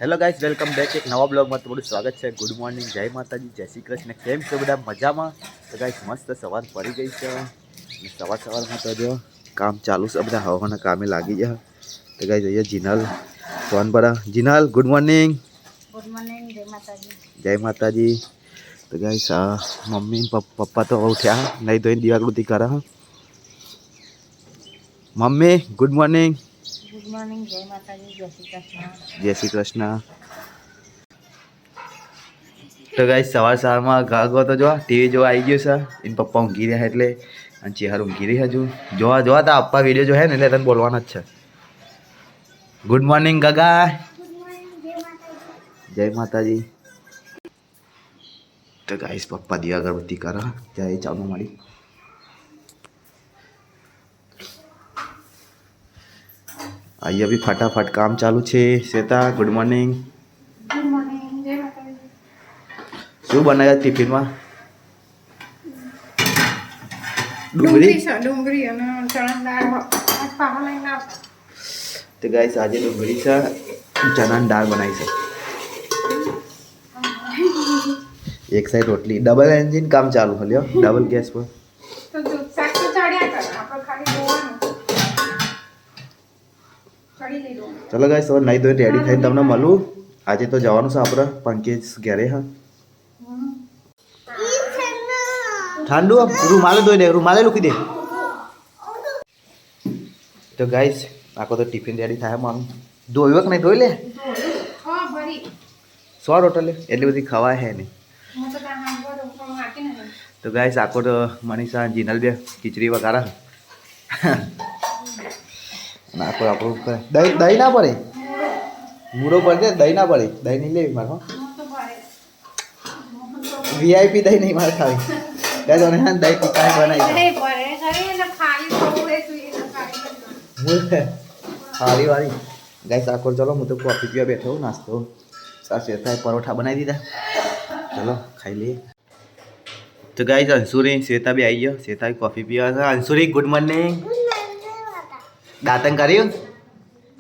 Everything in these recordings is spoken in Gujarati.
હેલો ગાઈસ, વેલકમ બેક એક નવા બ્લોગમાં તમારું સ્વાગત છે. ગુડ મોર્નિંગ, જય માતાજી, જય શ્રી કૃષ્ણ. કેમ છો બધા? મજામાં? તો ગાઈસ મસ્ત સવાર પડી ગઈ છે. સવારમાં તો જો કામ ચાલુ છે, બધા હવાના કામે લાગી ગયા. તો ગાઈસ અહીંયા જીનલ ફોન પર. Jinal good morning. Good morning, જય માતાજી. જય માતાજી. તો ગાઈસ મમ્મી પપ્પા તો ઉઠ્યા, નહીં ધોઈને દિવાકૃતિ કરે. Mummy good morning. Good morning, જય માતાજી, જય શ્રી કૃષ્ણ. જય શ્રી કૃષ્ણ. તો ગાઈસ સવારમાં ગાગો તો જો ટીવી જોવા આવી ગયો છે. એને પપ્પા ઊંઘી રહ્યા એટલે અને ચેહર ઊંઘી રહી હજુ. જોવા તા પપ્પા વિડીયો જો હે ને એટલે તને બોલવાના જ છે. Good morning Gaga. જય માતાજી. તો ગાઈસ પપ્પા દિયા અગરબત્તી કરે જાય ચાલુ મારી. અહીંયા બી ફટાફટ કામ ચાલુ છે. Shweta good morning. Good morning, જય માતાજી. શું બનાવ્યા ટિફિનમાં? ડુંગળી અને ચણાની દાળ પાવા લઈને આવ. તો ગાઈસ આજે ડુંગળી છે, ચણાની દાળ બનાવી છે. એક સાઈડ રોટલી. ડબલ એન્જિન કામ ચાલુ હલ્યો, ડબલ ગેસ પર. તો શાક તો ચડ્યા કરે, આપણે ખાલી જોવાનું. ચડી લઈ દો. ચલો ગાઈસ હવે નહીં ધોઈ રેડી થઈને તમને મળું. આજે તો જવાનું છે આપણે પંકેજ ઘરે. હા ઠંડુ રૂમાલે ધોઈ દે, રૂમાલે લૂકી દે. તો ગાઈસ આખો તો ટિફિન રેડી થાય. મારું ધોયો કે નહીં? ધોઈ લે. હા ભરી. 100 રોટલી એટલી બધી ખવાય હે નહીં. હું તો ત્યાં હાંભળો પણ વાટી નહીં. તો ગાઈસ આખો તો મનીષા જીનલ બે ખીચડી વગાડા. આખો આપણું દહીં ના પડે, મૂરો પડે, દહીં ના પડે. દહીં નહીં લેવી મારે. વીઆઈપી દહીં નહીં મારે ખાવી. ગાઈસ અને દહીં ટીકા બનાવી ખારી વાળી. ગાઈસ આખો ચલો હું તો કોફી પીવા બેઠો નાસ્તો. શ્વેતાએ પરોઠા બનાવી દીધા. ચલો ખાઈ લઈએ. તો ગાઈસ અંશુરી શ્વેતા બી આવી ગયો. શ્વેતા કોફી પીવા છે. અંશુરી ગુડ મોર્નિંગ. દાંતન કર્યું?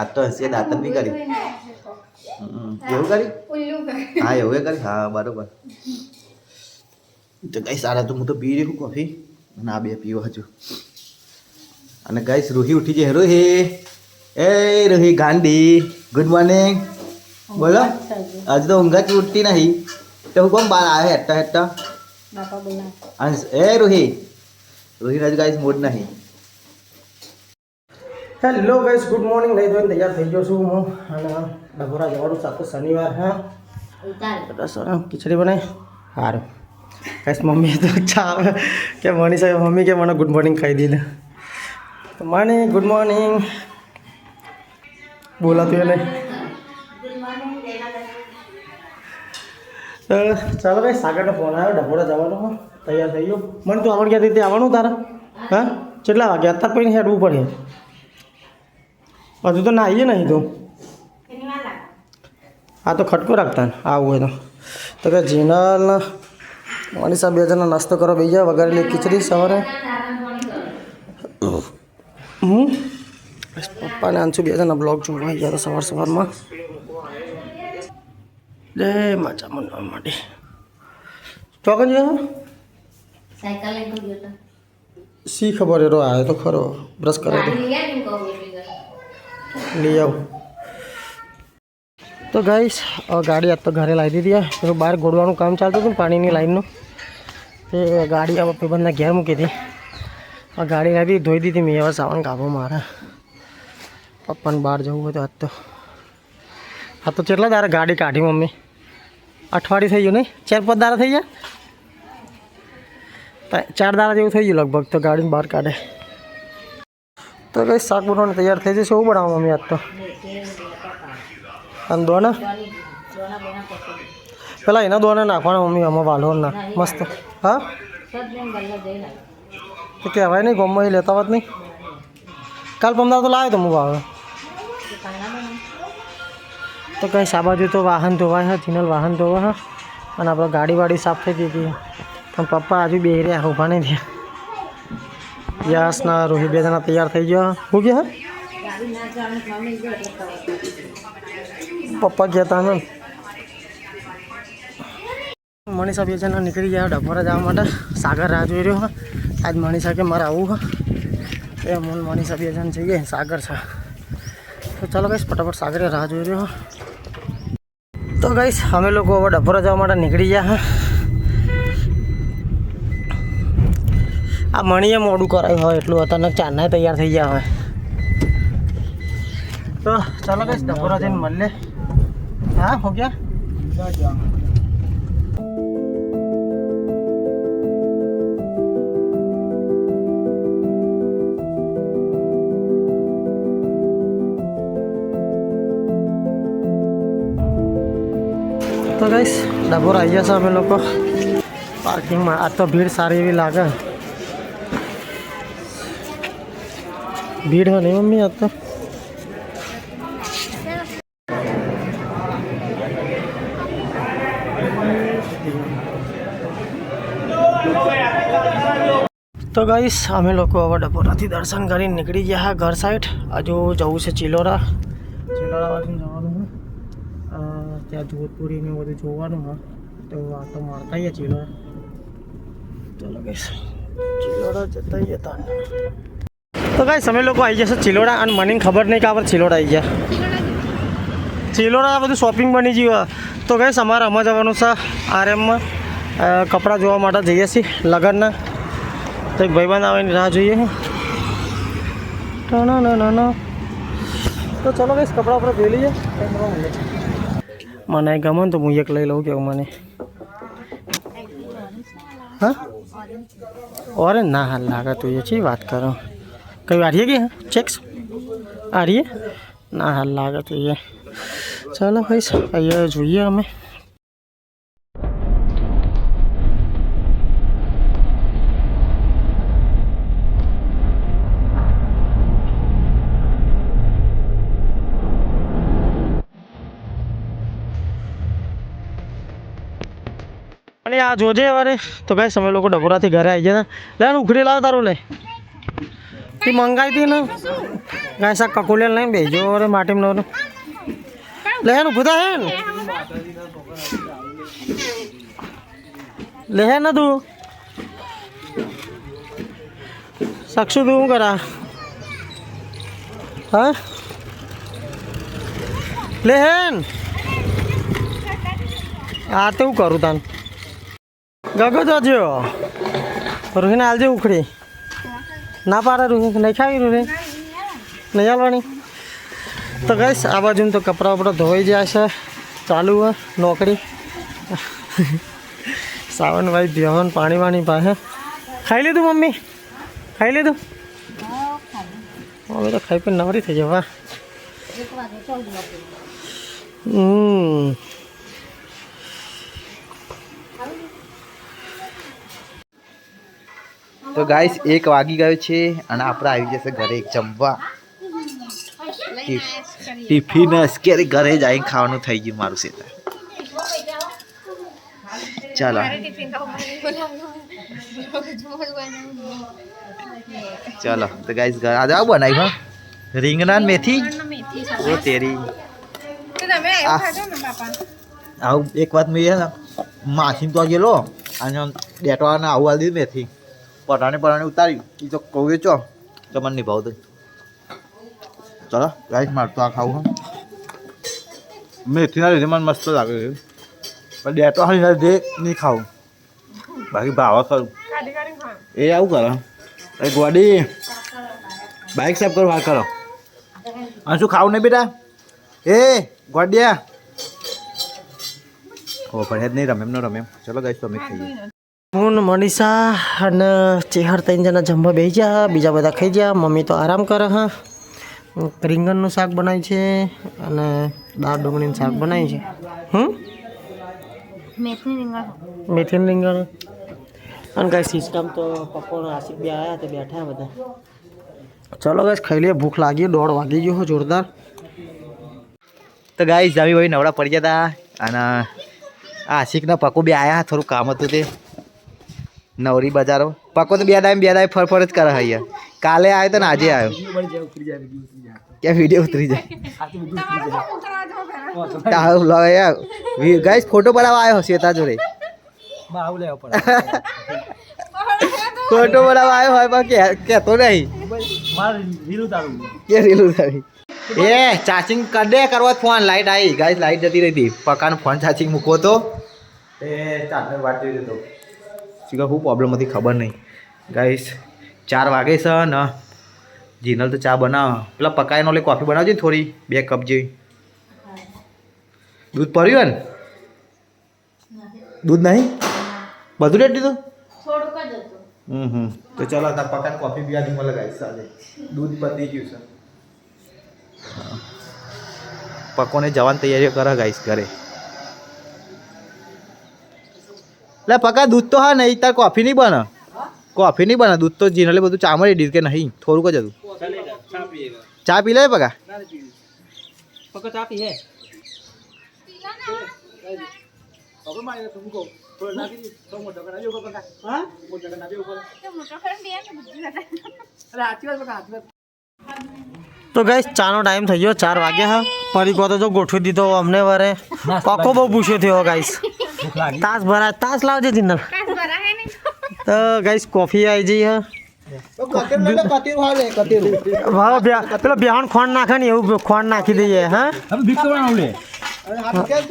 આજ તો હસીએ દાંતન બી કર્યું. એવું કર્યું? હા એવું એ કર્યું. હા બરોબર. તો ગાઈસ સારા તો હું તો પી રહ્યું કોફી અને આ બે પીવો હજુ. અને ગાઈસ રૂહી ઉઠી જાય. રૂહી એ રૂહી ગાંડી ગુડ મોર્નિંગ. બોલો આજે તો ઊંઘા જ ઉઠતી નહીં. તો હું કોમ બહાર આવ્યો હેઠતા હેઠતા. એ રૂહી હજુ ગાઈસ મૂડ નહીં. Hello guys, good morning. નહીં ધોઈને તૈયાર થઈ ગયો છું હું અને ડભોરા જવાનું સાથે શનિવાર. હા ખીચડી બનાવી સારું. ગાઈસ મમ્મીએ તો ચા કે મનીષા મમ્મી કે મને ગુડ મોર્નિંગ ખાઈ દીધું. તો મને ગુડ મોર્નિંગ બોલાતું એને. ચાલો ભાઈ સાગરનો ફોન આવ્યો. ડભોરા જવાનું તૈયાર થઈ ગયો. મને તું આવડ ક્યાંથી આવવાનું તારા? હા કેટલા વાગે? અત્યારે કોઈ હેડવું પડે. હજુ તો નાહીએ નહીં તું. હા તો ખટકો રાખતા ને આવું હોય તો કે જીનલ મનીષા બે જણા નાસ્તો કરો બીજા વગાડેલી ખીચડી સવારે. પપ્પાને આંસુ બે જણા બ્લોગ જોવા ગયા હતા સવારમાં. જય માચા મનવા માટે ચોકન જો શી ખબર એરો આવ્યો તો ખરો. બ્રશ કરે તો લઈ આવું. તો ગાઈસ ગાડી આજ તો ઘરે લાવી દીધી. પેલું બહાર ગોળવાનું કામ ચાલતું હતું પાણીની લાઈનનું. એ ગાડી આ પેબંધના ઘેર મૂકી હતી. આ ગાડી લાવી ધોઈ દીધી મેં. એવા સાવન કાપો મારે પપ્પાને બહાર જવું હોય તો આજ તો. હા તો કેટલા દાડા ગાડી કાઢી મમ્મી? અઠવાડિયું થઈ ગયું નહીં? 4-5 દાડા થઈ ગયા. 4 દાડા જેવું થઈ ગયું લગભગ. તો ગાડીને બહાર કાઢે. તો કઈ શાક બનાવવાનું તૈયાર થઈ જશે. શું બનાવો મમ્મી આજ તો? અને દોના પેલા એના દોના નાખવાના મમ્મી આમાં વાલોરના મસ્ત. હા તો કહેવાય નહીં ગમમાં એ લેતા હોત નહીં. કાલ પમદાર તો લાવ્યો તો હું ભાવે. તો કંઈ સાબાજુ તો વાહન ધોવાય. હા જીનલ વાહન ધોવા. હા અને આપણે ગાડી સાફ થઈ દીધી. પણ પપ્પા હજુ બે રહ્યા ઊભા નહીં થયા. યશના રોહિત બે જણા તૈયાર થઈ ગયા. શું ગયા? પપ્પા કહેતા ને મનીષા બે જણા નીકળી ગયા ડભોરા જવા માટે. સાગર રાહ જોઈ રહ્યો. આજ મનીષા કે મારે આવવું એ મનીષા બે જણ જઈએ. સાગર છે તો ચાલો ગાઈસ ફટાફટ સાગરે રાહ જોઈ રહ્યો. તો ગાઈસ અમે લોકો હવે ડભોરા જવા માટે નીકળી ગયા. આ મણીએ મોડું કરાયું હોય એટલું અચાનક ચારના તૈયાર થઈ ગયા હોય. તો ચાલો ગાઈસ ડભોરા જઈને મળીએ. હા હો ગયા. તો ગાઈસ ડભોરા આવી જશે અમે લોકો પાર્કિંગમાં. આ તો ભીડ સારી એવી લાગે. ભીડ હોય નહીં મમ્મી આ તો. તો ગાઈસ અમે લોકો હવે ડભોરાથી દર્શન કરીને નીકળી ગયા ઘર સાઈડ. હજુ જવું છે ચિલોરા. ચિલોરા બાજુ જવાનું છે. ત્યાં જોધપુરી ને બધું જોવાનું હોય તો આ તો મળતા આવીએ ચિલોરા. ચાલો ગાઈસ ચિલોરા જતા જતા. તો ગાઈસ અમે લોકો આવી જશે ચિલોરા અને મને ખબર નહીં કે આપણે ચિલોરા આવી ગયા. ચિલોરા આ બધું શોપિંગ બની ગયું. તો ગાઈસ અમારે આમાં જવાનું છે આરએમમાં કપડાં જોવા માટે જઈએ છીએ લગ્નના. તો એક ભાઈબંધ આવીને રાહ જોઈએ. ના તો ચાલો ગાઈસ કપડાં આપણે જોઈ લઈએ. મને ગમે ને તો હું એક લઈ લઉં કેવું મને. હા ઓરેન્જ ના હાલ લાગે તું એ ચી વાત કરો. કઈ આરીએ કે ચેક્સ આરીએ ના હાલ લાગે તું એ. ચાલો ભાઈ અહીંયા જોઈએ અમે. અને આ જોજે વારે તો ગાઈસ અમે લોકો ડભોરાથી ઘરે આવી ગયા. લે ઉખડી લાવ તારું લે. તે મંગાવી હતી ને ગાઈસ આ કકોલિયા લઈને બેજો રે માટીમાં નો લે હેન ઉભું થા હેન લે હેન તું સાક્ષુ તું શું કરા હા લે હેન આ તો હું કરું તાન ગગો તો જો રૂહીને હાલજે ઉખડી ના પાડે રૂહી નહીં ખાવી રૂહી નહીં હાલવાની. તો ગાઈસ આ બાજુ તો કપડાં વપડા ધોવાઈ જાય છે. ચાલુ હોય નોકરી. સાવનભાઈ બેહન પાણી વાણી પાસે ખાઈ લીધું મમ્મી ખાઈ લીધું. મમ્મી તો ખાઈ પીને નવરી થઈ જવા. તો ગાઈસ 1 વાગી ગયો છે અને આપણે આવી જશે ઘરે જમવા. ટિફિન ક્યારે ઘરે જઈને ખાવાનું થઈ ગયું મારું છે. ચાલો ચાલો તો ગાઈસ ઘર આજે આવું બનાવ્યું રીંગણા મેથી. ઓ તેરી આવું એક વાત મેં માથી તો ગયેલો અને ડેટવાને આવું હાલ દીધું મેથી પટાણે ઉતારી એ તો કહું ચો તો મને નહીં ભાવતું. ચાલો ગાઈસ મારે તો આ ખાવું મેથીના લીધે મને મસ્ત લાગે છે પણ ડેટો હાલી લીધે નહીં ખાવું બાકી ભાવા ખરું એ આવું કરો. એ ગોડી બાઇક સાફ કરો વાર કરો અને શું ખાવું નહીં બેટા એ ગોડિયા હો પણ જ નહીં રમે એમ ન રમે. ચલો ગાઈસ તો અમે ખાઈએ. હું મનીષા અને ચેહર 3 જણા જમવા બેસી ગયા. બીજા બધા ખાઈ ગયા. મમ્મી તો આરામ કરે. હા રીંગણનું શાક બનાવ્યું છે અને દાળ ડુંગળીનું શાક બનાવ્યું છે. મેથીનું રીંગણ અને કાંઈ સિસ્ટમ તો પપ્પાનો આશિક બી આવ્યા તો બેઠા બધા. ચલો ગાઈસ ખાઈ લઈએ. ભૂખ લાગી 1:30 વાગી ગયો જોરદાર. તો ગાઈસ જાવી ભાઈ નવડા પડી ગયા હતા અને આશિકના પકો બી આવ્યા. થોડું કામ હતું તે નવરી બજારો પક્કો તો બે દાય ફર જ કરે અહીંયા કાલે આવ્યો તો ને આજે આવ્યો કે વિડીયો ઉતરી જાય તમારે પણ ઉતરવા જો પેલા ગાઈસ ફોટો પડાવવા આવ્યો શ્વેતા જોડે ફોટો પડાવવા આવ્યો હોય પણ કહેતો નહીં કે રીલું તારી એ ચાર્જિંગ કરી દે કરવા ફોન લાઈટ આવી ગાઈસ લાઈટ જતી રહી હતી પકાનો ફોન ચાર્જિંગ મૂકવો તો એ ચાર્જર વાટ જોઈ દીધો શીખા શું પ્રોબ્લેમ હતી ખબર નહીં ગાઈસ 4 વાગે છે ને જીનલ તો ચા બનાવ પેલા પકાઈનો લે કોફી બનાવજો ને થોડી 2 કપ જેવી દૂધ પડ્યું ને દૂધ નહીં બધું રેડી દીધું તો ચાલો તાર પકાને કોફી પીવાની મળે ગાઈસ સાથે દૂધ પતી ગયું છે પકોને જવાની તૈયારીઓ કરે ગાઈસ ઘરે લે પકા દૂધ તો હા નહીં તાર કોફી નહીં બને દૂધ તો જીનલે બધું ચા મળી દીધું કે નહીં થોડુંક જ હતું ચા પી લે પકા ચા પી હે તો ગાઈસ ચાનો ટાઈમ થઈ ગયો 4 વાગ્યા હા પરીકો તો જો ગોઠવી દીધો અમને વારે પાકો બહુ પૂછ્યો થયો ગાઈસ તાસ ભરા તાસ લાવજે જીનલ તો ગાઈસ કોફી આવી જઈ હા પેલો બેહણ ખોંડ નાખે ને એવું ખોંડ નાખી દઈએ હા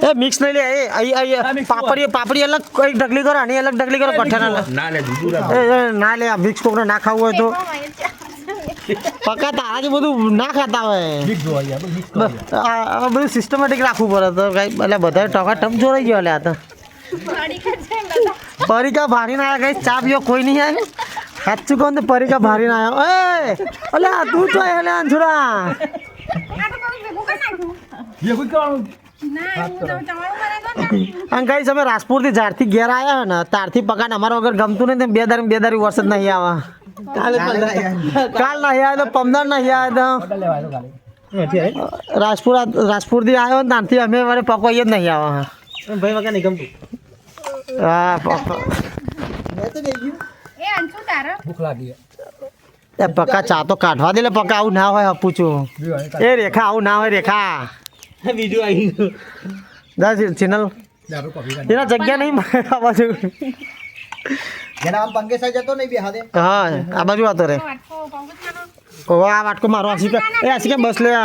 એ મિક્સ નહીં લે પાપડી અલગ એક ઢગલી કરો આની અલગ ઢગલી કરો કઠણ ના લે મિક્સ કોકને ના ખાવું હોય તો પકા તારા જે બધું ના ખાતા હોય બધું સિસ્ટમેટિક રાખવું પડે તો કઈ એટલે બધા ટકા ટપ જોડાઈ ગયો એટલે આ તો પરીકા ભારી ના આવ્યા કઈ ચા પીવો કોઈ નહીં આવ્યું સાચું કહું તો પરીકા ભારી ના આવ્યો એ અલ્યા તું તો એટલે અંજુરા કઈ તમે રાજપુરથી જ્યારથી ઘેર આવ્યા ને ત્યારથી પકાને અમારા વગર ગમતું નહીં બે દારી વર્ષ જ નહીં આવા કાલ નહીં આવે તો 15 નહીં આવે તો રાજપુરથી આવ્યો ને ત્યારથી અમે મારે પકો જ નહીં આવા ભાઈ વગર નહીં ગમતું હા પકો એ પકા ચા તો કાઢવા દે પકા આવું ના હોય પૂછું એ રેખા આવું ના હોય રેખા બીજું આવી ગયું ચેનલ એના જગ્યા નહીં આ બાજુ હા આ બાજુ વાતો રે આ વાટકો મારો આશી એ આશી કે બસ લે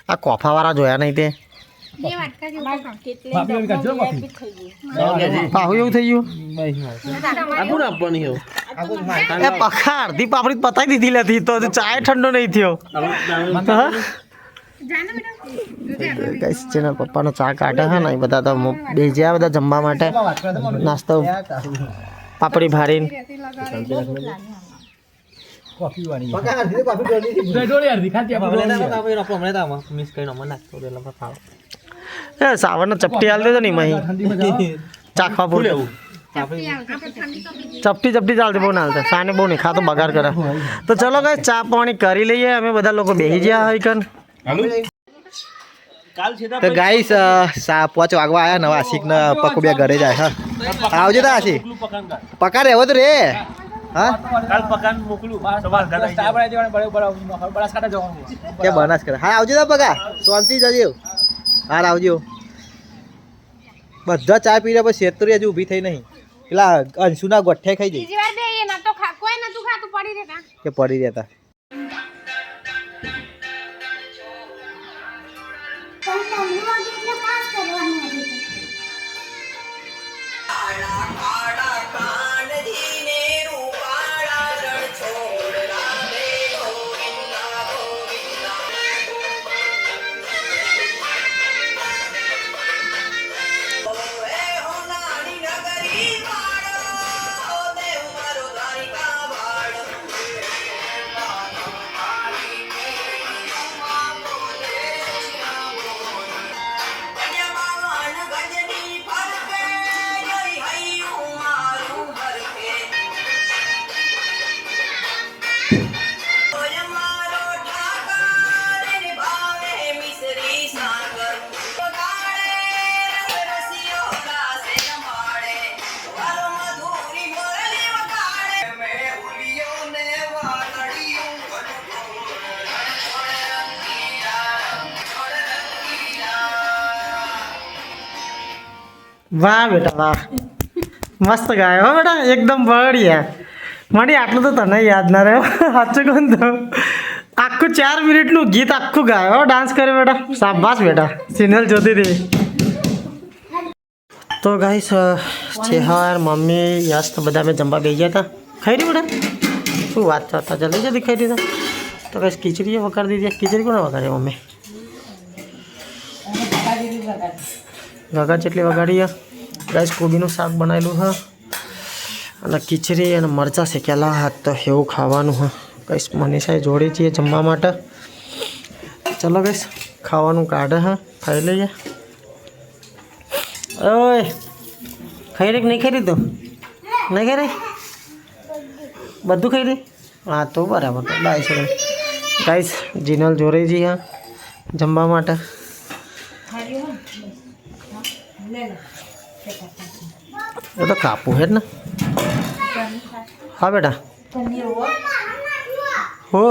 આ કોફા વાળા જોયા નહીં તે પાહુ એવું થઈ ગયું એ પખા અડધી પાપડી પતાવી દીધી લેતી તો ચાય ઠંડો નહીં થયો ચેનલ પપ્પાનો ચા કાઢે છે ને એ બધા તો બેજ્યા બધા જમવા માટે નાસ્તો પાપડી ભારીને એ સાવરને ચપટી હાલ દેજો ને મહી ચાખવા પૂરે ચપટી ચાલતી બહુ ના હાલતા સાને બહુ નહીં ખાતો બગાડ કરે તો ચલો કઈ ચા પાણી કરી લઈએ અમે બધા લોકો બેસી ગયા હોય કન તો ગાઈસ 5 વાગવા આવ્યા નવા આશિક ને પકુ બે ઘરે જાય હા આવજો તો આશિક પકા રહેવો તો રે હા કાલ પકાન મોકલું કે બનાસ કરે હા આવજો તો પકા શાંતિ જજો હાર આવજો બધા ચા પી રહ્યા પછી શેતરી હજુ ઊભી થઈ નહીં પેલા અંશુના ગોઠે ખાઈ જઈ કે પડી રહેતા વાહ બેટા વાહ, મસ્ત ગાયો હો બેટા, એકદમ બળિયા. મને આટલું તો તને યાદ ના રહ્યો, સાચું કહું તો આખું 4 મિનિટનું ગીત આખું ગાયો, ડાન્સ કર્યો બેટા, શાબાશ બેટા, સિગ્નલ જોતી હતી. તો ગાઈસ ચેહર મમ્મી યશ તો બધા અમે જમવા બેસી ગયા હતા. ખાઈ રહી બેટા, શું વાત કરતા, જલ્દી જલ્દી ખાઈ દીધા. તો ગાઈસ ખીચડી વઘારી દીધી. ખીચડી કોને વઘારી મમ્મી? ગગા જેટલી વઘારી. ગાઈસ કોબીનું શાક બનાવેલું છે અને ખીચડી અને મરચાં શેકેલા હાથ, તો એવું ખાવાનું હા. ગાઈસ મનીષાએ જોડી છીએ જમવા માટે. ચલો ગાઈસ ખાવાનું કાઢે હા, ખાઈ લઈએ. ઓય ખાઈ રહી કે નહીં ખાઈ રહી? તું નહીં ખાઈ રહી? બધું ખાઈ રહી? હા તો બરાબર. તો બાય છે ગાઈસ, જીનલ જોડે છીએ હા જમવા માટે. એ તો કાપું હે ને. હા બેટા હો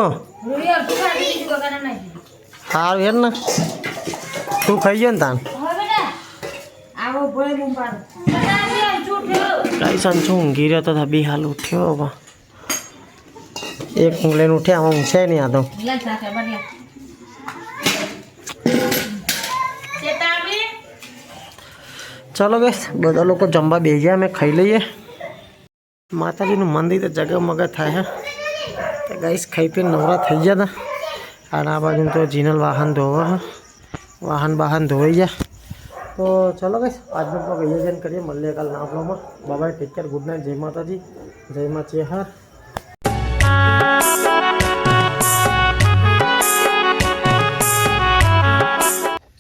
સારું હેર ને, તું ખાઈ ગયો ને તાન. કઈ સંચું ઊંઘી રહ્યો તો બી હાલ ઉઠ્યો. હવે એક ઊંઘ લઈને ઉઠ્યા, આમાં ઊંઘશે નહીં આ તો. ચલો બેસ બધા લોકો જમવા બેસી ગયા, અમે ખાઈ લઈએ. માતાજીનું મંદિર તો જગમગ થાય હે. તો ગાઈસ ખાઈ પીને નવરા થઈ ગયા હતા. અને આ બાજુ તો જીનલ વાહન ધોવા હે, વાહન ધોવાઈ ગયા. તો ચલો ગાઈસ આજનો બ્લોગ અહીંયા જઈને કરીએ. મળીએ કાલ નવા બ્લોગમાં. Bye bye, take care, good night, જય માતાજી, જય મા ચેહર.